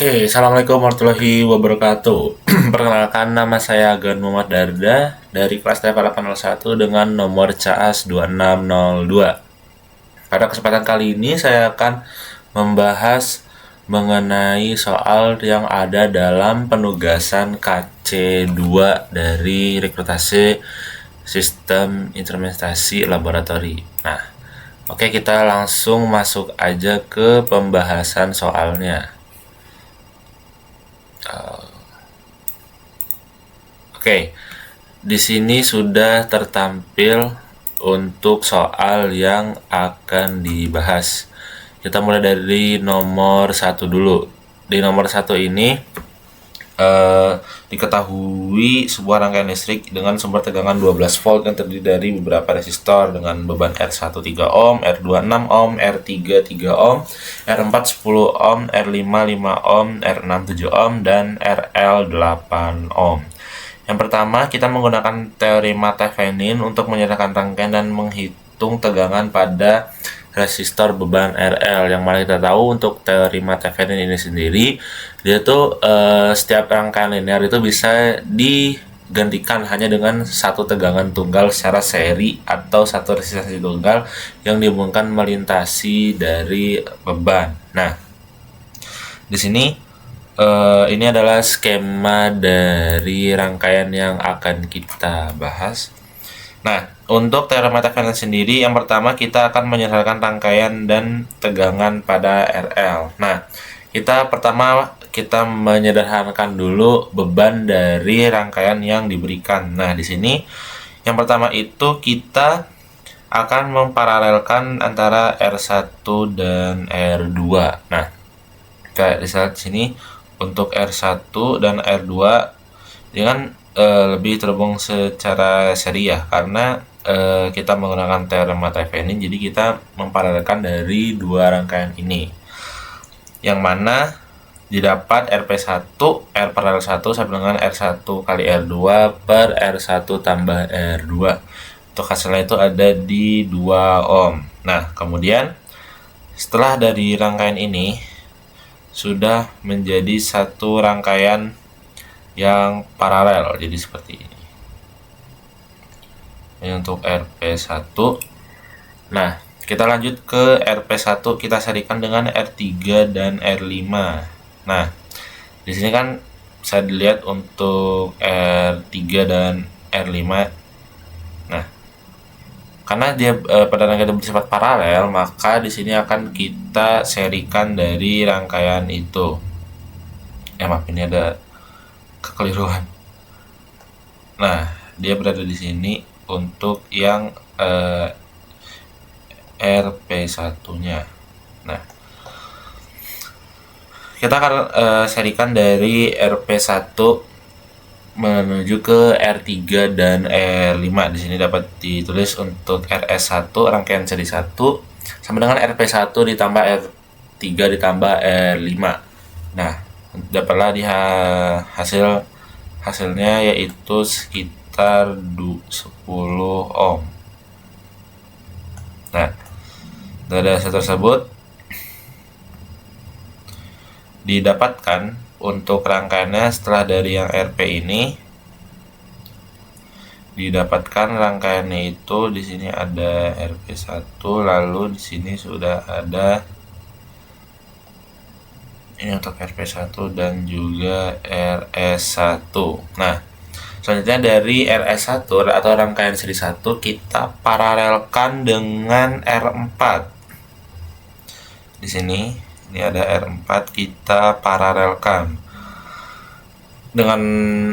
Oke, Assalamualaikum warahmatullahi wabarakatuh. Perkenalkan, nama saya Agan Muhammad Darda dari kelas TP 801 dengan nomor CAS 2602. Pada kesempatan kali ini saya akan membahas mengenai soal yang ada dalam penugasan KC2 dari rekrutasi sistem instrumentasi laboratori. Nah, oke, kita langsung masuk aja ke pembahasan soalnya. Oke, di sini sudah tertampil untuk soal yang akan dibahas. Kita mulai dari nomor 1 dulu. Di nomor 1 ini diketahui sebuah rangkaian listrik dengan sumber tegangan 12 volt yang terdiri dari beberapa resistor dengan beban R1 3 ohm, R2 6 ohm, R3 3 ohm, R4 10 ohm, R5 5 ohm, R6 7 ohm, dan RL 8 ohm. Yang pertama, kita menggunakan teorema Thevenin untuk menyatakan rangkaian dan menghitung tegangan pada resistor beban RL. Yang mana kita tahu untuk teorema Thevenin ini sendiri, dia tuh setiap rangkaian linear itu bisa digantikan hanya dengan satu tegangan tunggal secara seri atau satu resistansi tunggal yang dihubungkan melintasi dari beban. Nah, di sini ini adalah skema dari rangkaian yang akan kita bahas. Nah, untuk teorema Thevenin sendiri, yang pertama kita akan menyelesaikan rangkaian dan tegangan pada RL. Nah, kita menyederhanakan dulu beban dari rangkaian yang diberikan. Nah, di sini yang pertama itu kita akan memparalelkan antara R1 dan R2. Nah, kita lihat di sini untuk R1 dan R2 dengan lebih terhubung secara seri ya, karena kita menggunakan teorema Thevenin, jadi kita memparalelkan dari dua rangkaian ini, yang mana didapat RP1 R paralel 1 sama dengan R1 kali R2 per R1 tambah R2. Untuk hasilnya itu ada di 2 ohm. Nah, kemudian setelah dari rangkaian ini sudah menjadi satu rangkaian yang paralel, jadi seperti ini. Ini untuk RP1. Nah, kita lanjut ke RP1, kita serikan dengan R3 dan R5. Nah, di sini kan bisa dilihat untuk R3 dan R5. Nah, karena dia pada rangkaian bersifat paralel, maka di sini akan kita serikan dari rangkaian itu. Maaf, ini ada kekeliruan. Nah, dia berada di sini untuk yang RP1-nya. Nah, kita akan serikan dari RP1 menuju ke R3 dan R5. Di sini dapat ditulis untuk RS1 rangkaian seri 1 sama dengan RP1 ditambah R3 ditambah R5. Nah, dapatlah di hasilnya yaitu sekitar 10 ohm. Nah, dari hasil tersebut didapatkan untuk rangkaiannya setelah dari yang RP ini, didapatkan rangkaiannya itu di sini ada RP1, lalu di sini sudah ada ini untuk RP1 dan juga RS1. Nah, selanjutnya dari RS1 atau rangkaian seri 1 kita paralelkan dengan R4. Di sini ini ada R4, kita paralelkan dengan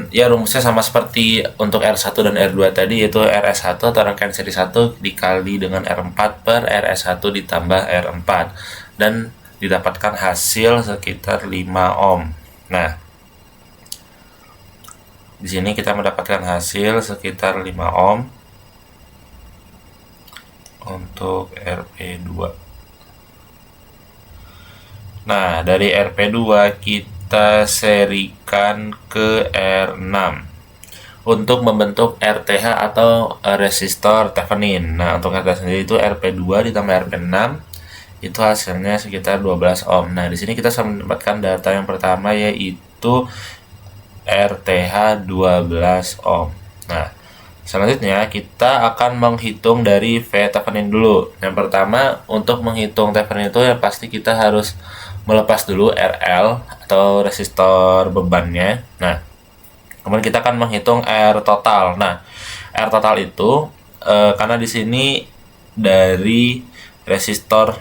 ya rumusnya sama seperti untuk R1 dan R2 tadi, yaitu RS1 atau rangkaian seri 1 dikali dengan R4 per RS1 ditambah R4, dan didapatkan hasil sekitar 5 ohm. Nah, di sini kita mendapatkan hasil sekitar 5 ohm untuk RP2. Nah, dari RP2 kita serikan ke R6 untuk membentuk RTH atau resistor Thevenin. Nah, untuk RTH sendiri itu RP2 ditambah RP6 itu hasilnya sekitar 12 ohm. Nah, di sini kita sudah mendapatkan data yang pertama, yaitu RTH 12 ohm. Nah, selanjutnya kita akan menghitung dari V Thevenin dulu. Yang pertama, untuk menghitung Thevenin itu ya pasti kita harus melepas dulu RL atau resistor bebannya. Nah, kemudian kita akan menghitung R total. Nah, R total itu karena di sini dari resistor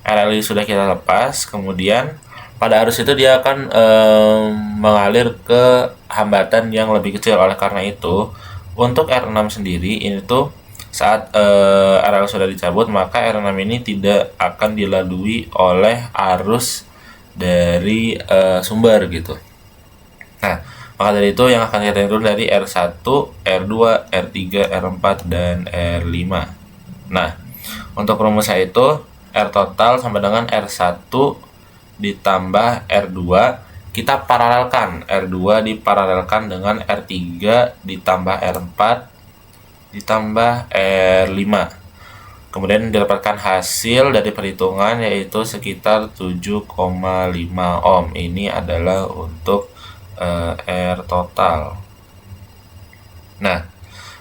RL sudah kita lepas, kemudian pada arus itu dia akan mengalir ke hambatan yang lebih kecil. Oleh karena itu, untuk R6 sendiri ini tuh saat RL sudah dicabut, maka R6 ini tidak akan dilalui oleh arus dari sumber gitu. Nah, maka dari itu yang akan kita hitung dari R1, R2, R3, R4, dan R5. Nah, untuk rumusnya itu R total sama dengan R1 ditambah R2, kita paralelkan. R2 diparalelkan dengan R3 ditambah R4 ditambah R5. Kemudian didapatkan hasil dari perhitungan yaitu sekitar 7,5 ohm. Ini adalah untuk R total. Nah,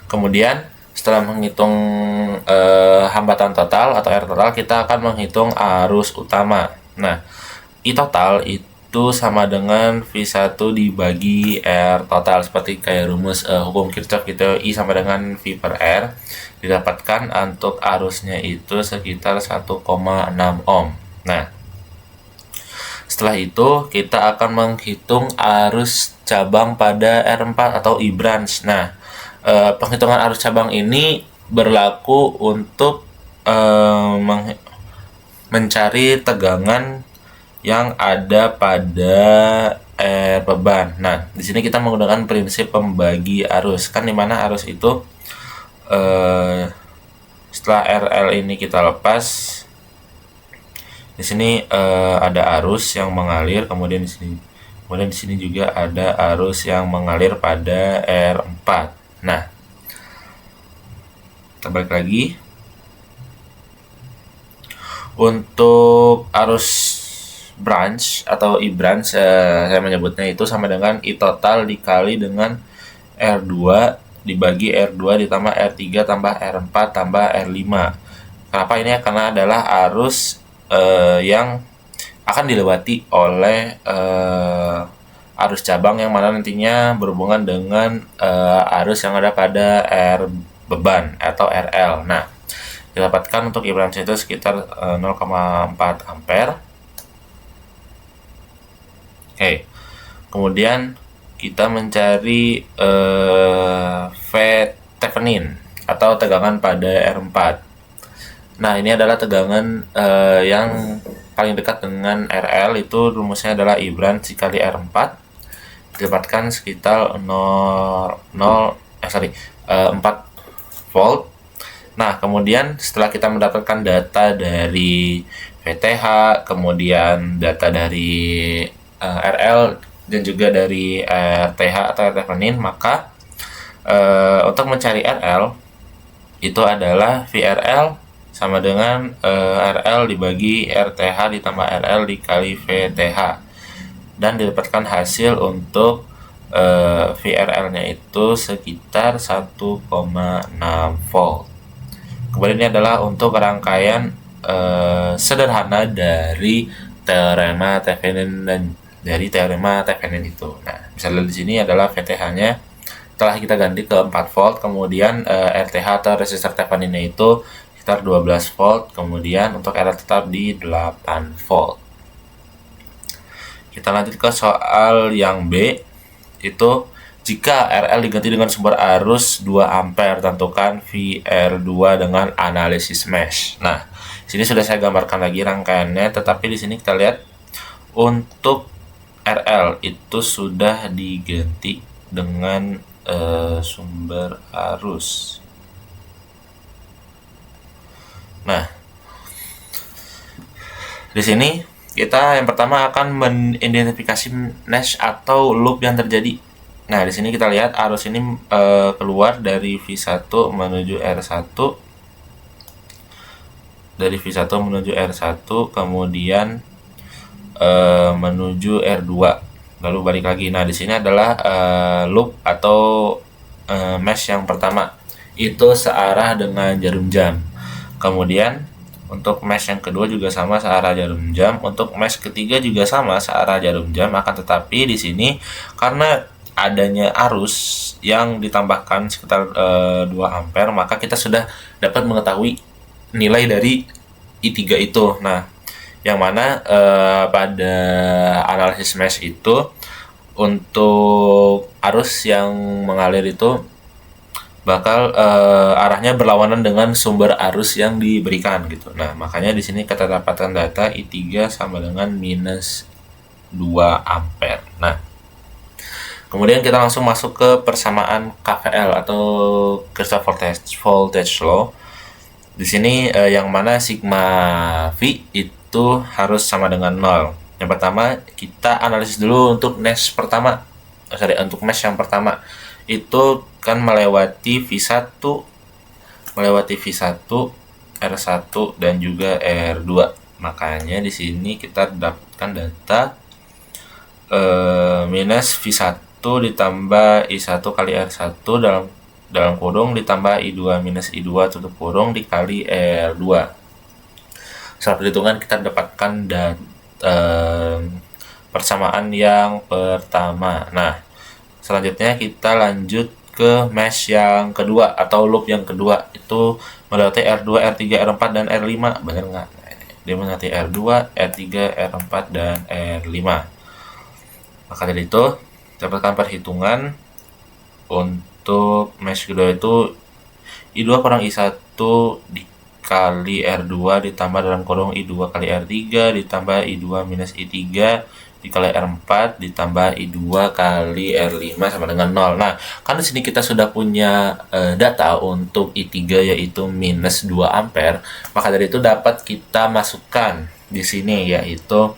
kemudian setelah menghitung hambatan total atau R total, kita akan menghitung arus utama. Nah, I total itu sama dengan V1 dibagi R total, seperti kayak rumus hukum Kirchhoff gitu. I sama dengan V per R, didapatkan untuk arusnya itu sekitar 1,6 ohm. Nah, setelah itu kita akan menghitung arus cabang pada R4 atau I branch. Nah, penghitungan arus cabang ini berlaku untuk mencari tegangan yang ada pada beban. Nah, di sini kita menggunakan prinsip pembagi arus. Kan dimana arus itu setelah RL ini kita lepas, di sini ada arus yang mengalir, kemudian di sini juga ada arus yang mengalir pada R4. Nah, kita balik lagi. Untuk arus branch atau I branch, saya menyebutnya itu sama dengan I total dikali dengan R2 dibagi R2 ditambah R3 tambah R4 tambah R5. Kenapa ini? Karena adalah arus yang akan dilewati oleh arus cabang yang mana nantinya berhubungan dengan arus yang ada pada R beban atau RL. Nah, didapatkan untuk I branch itu sekitar 0,4 ampere. Oke, kemudian kita mencari V Thevenin atau tegangan pada R4. Nah, ini adalah tegangan yang paling dekat dengan RL, itu rumusnya adalah I branch dikali R4, didapatkan sekitar 4 volt. Nah, kemudian setelah kita mendapatkan data dari VTH, kemudian data dari RL dan juga dari RTH atau R Thevenin, maka untuk mencari RL itu adalah VRL sama dengan RL dibagi RTH ditambah RL dikali VTH, dan didapatkan hasil untuk VRL-nya itu sekitar 1,6 volt. Kemudian ini adalah untuk rangkaian sederhana dari teorema Thevenin dan dari teorema Thevenin itu. Nah, misalnya di sini adalah VTH-nya telah kita ganti ke 4 volt, kemudian RTH atau resistor Thevenin itu sekitar 12 volt, kemudian untuk RL tetap di 8 volt. Kita lanjut ke soal yang B, itu jika RL diganti dengan sumber arus 2 ampere, tentukan VR2 dengan analisis mesh. Nah, sini sudah saya gambarkan lagi rangkaiannya, tetapi di sini kita lihat untuk RL itu sudah diganti dengan sumber arus. Nah, di sini kita yang pertama akan mengidentifikasi mesh atau loop yang terjadi. Nah, di sini kita lihat arus ini keluar dari V1 menuju R1. dari V1 menuju R1, kemudian menuju R2, lalu balik lagi. Nah, di sini adalah loop atau mesh yang pertama, itu searah dengan jarum jam. Kemudian untuk mesh yang kedua juga sama searah jarum jam. Untuk mesh ketiga juga sama searah jarum jam. Akan tetapi di sini karena adanya arus yang ditambahkan sekitar 2 ampere, maka kita sudah dapat mengetahui nilai dari I3 itu. Nah, yang mana pada analisis mesh itu untuk arus yang mengalir itu bakal arahnya berlawanan dengan sumber arus yang diberikan gitu. Nah, makanya di sini kita dapatkan data I3 sama dengan minus 2 ampere. Nah, kemudian kita langsung masuk ke persamaan KVL atau Kirchhoff voltage law. Di sini yang mana sigma V itu harus sama dengan 0. Yang pertama kita analisis dulu untuk mesh pertama. Untuk mesh yang pertama itu kan melewati V1, R1 dan juga R2. Makanya di sini kita dapatkan data minus V1 ditambah I1 kali R1 dalam kurung ditambah I2 minus I2 tutup kurung dikali R2. Setelah perhitungan kita dapatkan persamaan yang pertama. Nah, selanjutnya kita lanjut ke mesh yang kedua atau loop yang kedua, itu melewati R2, R3, R4 dan R5. Benar nggak? Dia melewati R2, R3, R4 dan R5. Maka dari itu dapatkan perhitungan untuk mesh kedua itu I2 kurang I1 dikali R2 ditambah dalam kurung I2 kali R3 ditambah I2 minus I3 dikali R4 ditambah I2 kali R5 sama dengan 0. Nah, kan di sini kita sudah punya data untuk I3 yaitu minus 2 ampere, maka dari itu dapat kita masukkan di sini, yaitu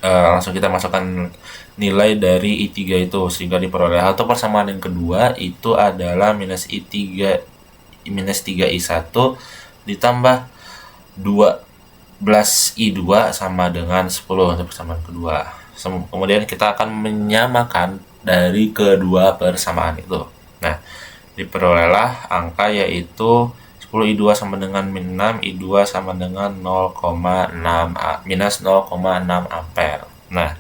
langsung kita masukkan nilai dari I3 itu sehingga diperoleh atau persamaan yang kedua itu adalah minus I3 minus 3I1 ditambah 12I2 sama dengan 10 untuk persamaan kedua. Kemudian kita akan menyamakan dari kedua persamaan itu. Nah, diperolehlah angka yaitu 10I2 sama dengan min 6, I2 sama dengan 0,6 minus 0,6 ampere. Nah,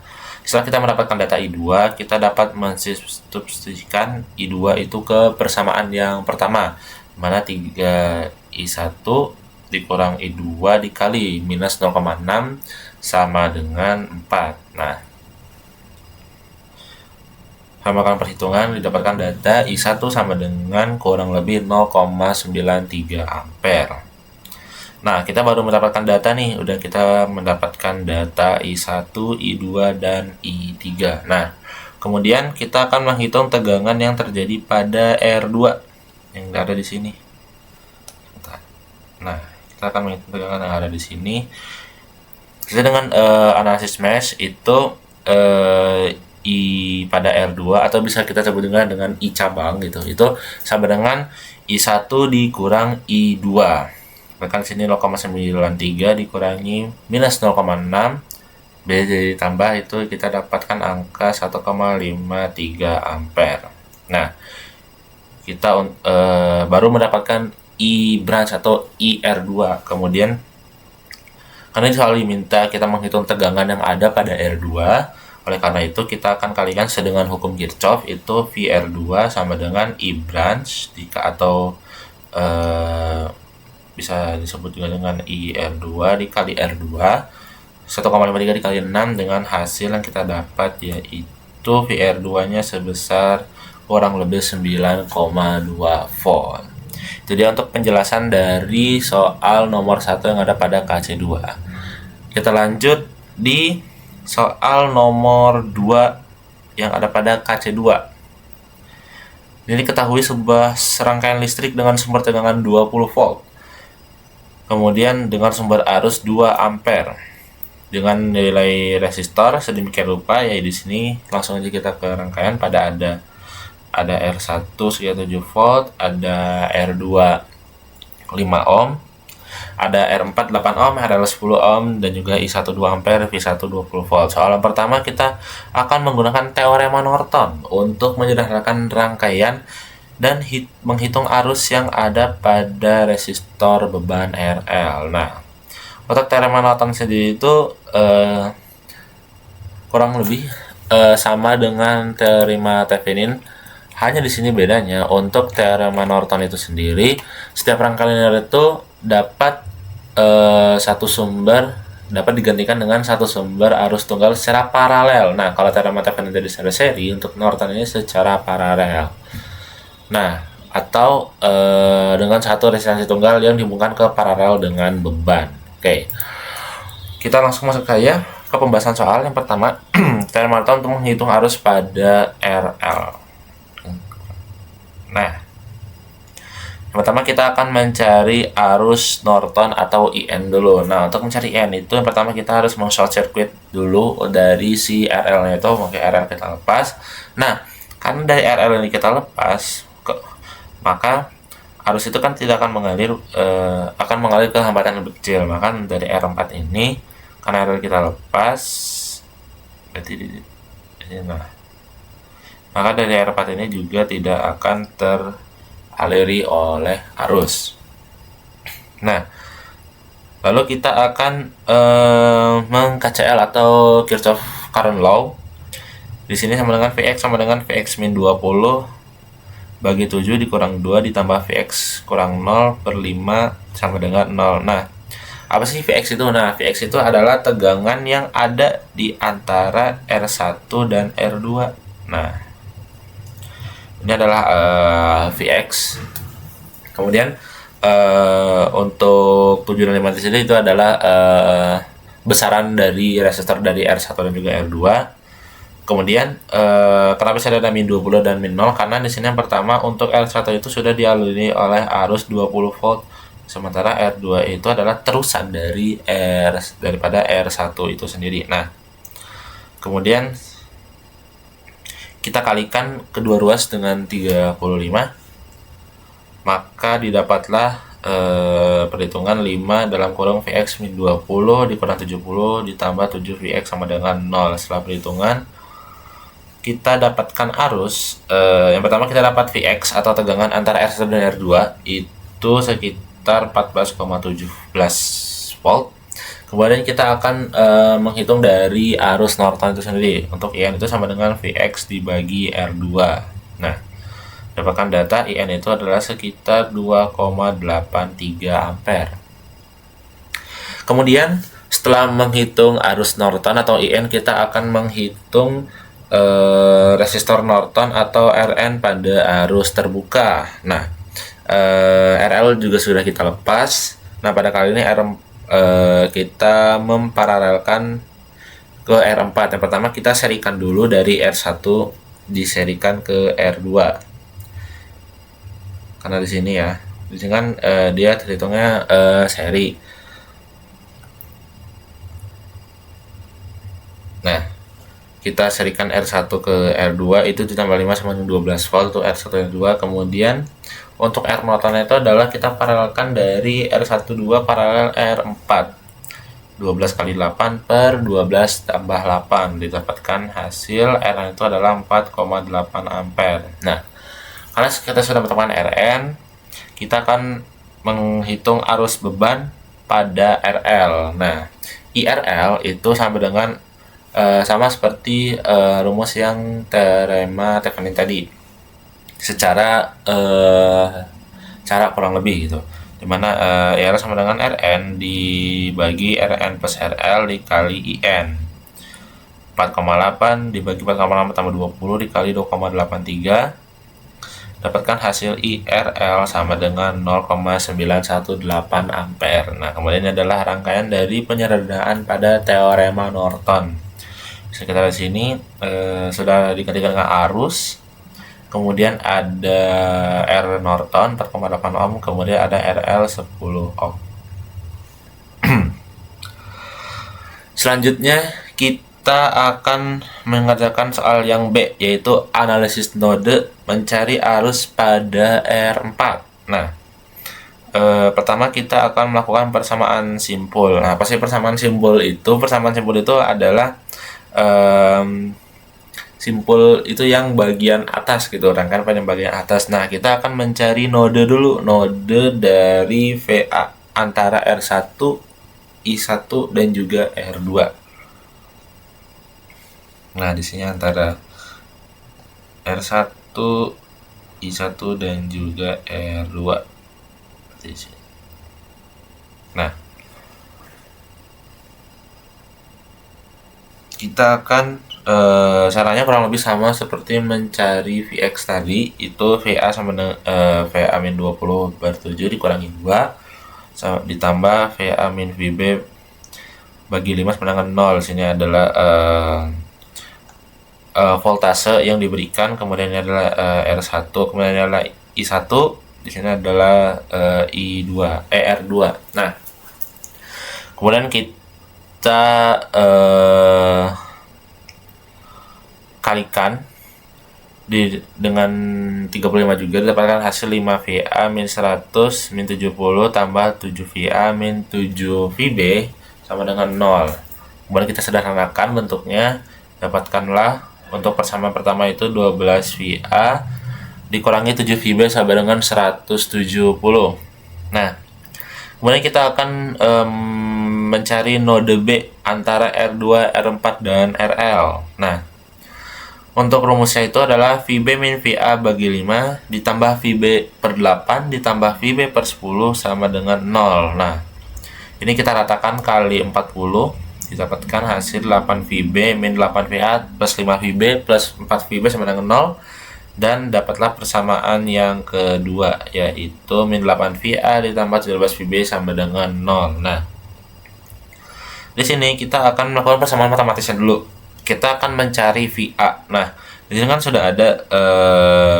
setelah kita mendapatkan data I2, kita dapat mensubstitusikan I2 itu ke persamaan yang pertama, mana 3I1 dikurang I2 dikali minus 0,6 sama dengan 4. Nah, samakan perhitungan, didapatkan data I1 sama dengan kurang lebih 0,93 ampere. Nah, kita baru mendapatkan data nih, udah kita mendapatkan data I1, I2, dan I3. Nah, kemudian kita akan menghitung tegangan yang terjadi pada R2 yang ada di sini. Nah, kita akan menghitung tegangan yang ada di sini. Kita dengan analisis mesh itu I pada R2 atau bisa kita sebut dengan I cabang gitu. Itu sama dengan I1 dikurang I2. Bahkan sini 0,93 dikurangi minus 0,6 jadi ditambah itu kita dapatkan angka 1,53 ampere. Nah, kita baru mendapatkan I branch atau IR2. Kemudian karena selalu diminta kita menghitung tegangan yang ada pada R2, oleh karena itu kita akan kalikan dengan hukum Kirchhoff, itu VR2 sama dengan I branch atau bisa disebut juga dengan IR2 dikali R2 1,53 dikali 6 dengan hasil yang kita dapat yaitu VR2 nya sebesar kurang lebih 9,2 volt. Jadi untuk penjelasan dari soal nomor 1 yang ada pada KC2. Kita lanjut di soal nomor 2 yang ada pada KC2. Ini ketahui sebuah serangkaian listrik dengan sumber tegangan 20 volt. Kemudian dengan sumber arus 2 ampere dengan nilai resistor sedemikian rupa, ya di sini langsung aja kita ke rangkaian. Pada ada R1 sekitar 7 volt, ada R2 5 ohm, Ada R4 8 ohm, RL 10 ohm, dan juga I1 2 ampere, V1 20 volt. Soal yang pertama kita akan menggunakan teorema Norton untuk menyederhanakan rangkaian dan menghitung arus yang ada pada resistor beban RL. Nah, untuk teorema Norton sendiri itu kurang lebih sama dengan teorema Thevenin. Hanya di sini bedanya untuk teorema Norton itu sendiri, setiap rangkaian linear itu dapat satu sumber dapat digantikan dengan satu sumber arus tunggal secara paralel. Nah, kalau teorema Thevenin tadi secara seri, untuk Norton ini secara paralel. Nah, atau dengan satu resistansi tunggal yang dihubungkan ke paralel dengan beban. Oke, kita langsung masuk saja ke pembahasan soal. Yang pertama, teorema Norton untuk menghitung arus pada RL. Nah, yang pertama kita akan mencari arus Norton atau IN dulu. Nah, untuk mencari IN itu yang pertama kita harus short circuit dulu dari si RL-nya itu, maka RL kita lepas. Nah, karena dari RL ini kita lepas, maka arus itu kan tidak akan mengalir, akan mengalir ke hambatan lebih kecil. Maka dari R4 ini, karena RL kita lepas, berarti nah, maka dari R4 ini juga tidak akan teraliri oleh arus. Nah, lalu kita akan meng-KCL atau Kirchhoff Current Law. Di sini sama dengan Vx sama dengan Vx min 20 bagi 7 dikurang 2 ditambah Vx kurang 0 per 5 sama dengan 0. Nah, apa sih Vx itu? Nah, Vx itu adalah tegangan yang ada di antara R1 dan R2. Nah, ini adalah Vx. Kemudian untuk 7 dan 5 di sini itu adalah besaran dari resistor dari R1 dan juga R2. Kemudian kenapa bisa ada min 20 dan min 0? Karena di sini yang pertama untuk R1 itu sudah dialiri oleh arus 20 volt, sementara R2 itu adalah terusan daripada R1 itu sendiri. Nah, kemudian kita kalikan kedua ruas dengan 35, maka didapatlah perhitungan 5 dalam kurung Vx min 20 dikurang 70 ditambah 7 Vx sama dengan 0. Setelah perhitungan kita dapatkan arus, yang pertama kita dapat Vx atau tegangan antara R1 dan R2 itu sekitar 14,17 volt. Kemudian kita akan menghitung dari arus Norton itu sendiri. Untuk IN itu sama dengan Vx dibagi R2. Nah, dapatkan data IN itu adalah sekitar 2,83 ampere. Kemudian setelah menghitung arus Norton atau IN, kita akan menghitung resistor Norton atau Rn pada arus terbuka. Nah, RL juga sudah kita lepas. Nah, pada kali ini kita memparalelkan ke R4. Yang pertama kita serikan dulu dari R1 diserikan ke R2. Karena di sini ya, di sini kan dia terhitungnya seri. Nah, kita serikan R1 ke R2 itu ditambah 5 sama 12 volt untuk R1 dan R2. Kemudian untuk R Norton itu adalah kita paralelkan dari R12 paralel R4. 12 kali 8 per 12 tambah 8 didapatkan hasil Rn itu adalah 4,8 ampere. Nah, karena kita sudah menentukan Rn, kita akan menghitung arus beban pada RL. Nah, IRL itu sama dengan sama seperti rumus yang teorema Thevenin tadi, secara cara kurang lebih gitu, dimana IRL sama dengan Rn dibagi Rn plus RL dikali IN. 4,8 dibagi 4,8 tambah 20 dikali 2,83 dapatkan hasil IRL sama dengan 0,918 ampere. Nah, kemudian ini adalah rangkaian dari penyederhanaan pada teorema Norton. Bisa kita lihat sini sudah digantikan dengan arus, kemudian ada R Norton 4,8 ohm, kemudian ada RL 10 ohm. Selanjutnya kita akan mengerjakan soal yang B, yaitu analisis node mencari arus pada R4. Nah, pertama kita akan melakukan persamaan simpul. Nah, pasti persamaan simpul itu? Persamaan simpul itu adalah simpul itu yang bagian atas gitu, rangkaian panjang bagian atas. Nah, kita akan mencari node dulu, node dari VA antara R1, I1 dan juga R2. Nah, di sini antara R1, I1 dan juga R2. Nah, kita akan caranya kurang lebih sama seperti mencari Vx tadi, itu VA sama dengan VA min 20 bar 7 dikurangi 2 ditambah VA min VB bagi 5 sama dengan 0. Sini adalah voltase yang diberikan, kemudian ini adalah R1, kemudian ini adalah I1, di sini adalah R2. Nah, kemudian kita kalikan dengan 35 juga, didapatkan hasil 5 VA min 100 min 70 tambah 7 VA min 7 VB sama dengan 0. Kemudian kita sederhanakan bentuknya, dapatkanlah untuk persamaan pertama itu 12 VA dikurangi 7 VB sama dengan 170. Nah, kemudian kita akan mencari node B antara R2, R4, dan RL. Nah, untuk rumusnya itu adalah VB min VA bagi 5 ditambah VB per 8 ditambah VB per 10 sama dengan 0. Nah, ini kita ratakan kali 40, didapatkan hasil 8 VB min 8 VA plus 5 VB plus 4 VB sama dengan 0. Dan dapatlah persamaan yang kedua, yaitu min 8 VA ditambah 17 VB sama dengan 0. Nah, di sini kita akan melakukan persamaan matematisnya dulu. Kita akan mencari VA. Nah, di sini kan sudah ada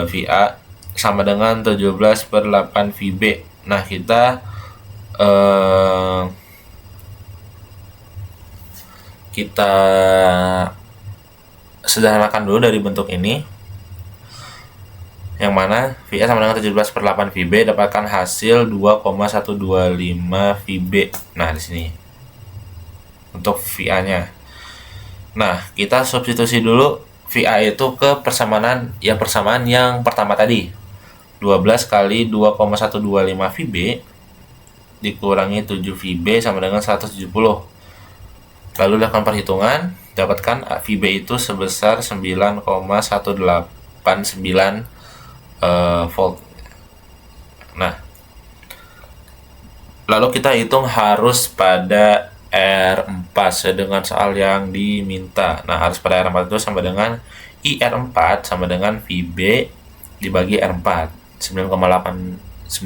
VA sama dengan 17 per 8 VB. Nah, kita sederhanakan dulu dari bentuk ini, yang mana VA sama dengan 17 per 8 VB, dapatkan hasil 2,125 VB. Nah, di sini untuk VA-nya. Nah, kita substitusi dulu VA itu ke persamaan yang pertama tadi. 12 kali 2,125 VB dikurangi 7 VB sama dengan 170. Lalu lakukan perhitungan, dapatkan VB itu sebesar 9,189 volt. Nah, lalu kita hitung harus pada R4 sesuai dengan soal yang diminta. Nah, harus pada R4 itu sama dengan IR4 sama dengan VB dibagi R4. 9,189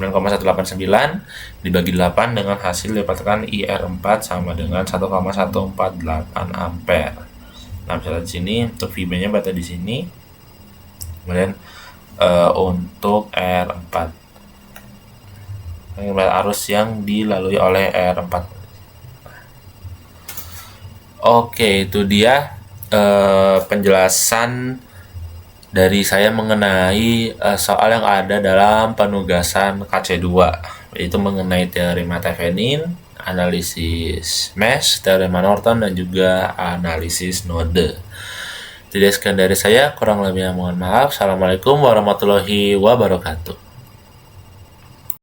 dibagi 8 dengan hasil dapatkan IR4 sama dengan 1,148 ampere. Nah, misalnya di sini untuk VB-nya berarti di sini. Kemudian untuk R4 arus yang dilalui oleh R4. Oke, itu dia penjelasan dari saya mengenai soal yang ada dalam penugasan KC2, yaitu mengenai teorema Thevenin, analisis mesh, teorema Norton, dan juga analisis node. Jadi sekian dari saya, kurang lebihnya mohon maaf. Assalamualaikum warahmatullahi wabarakatuh.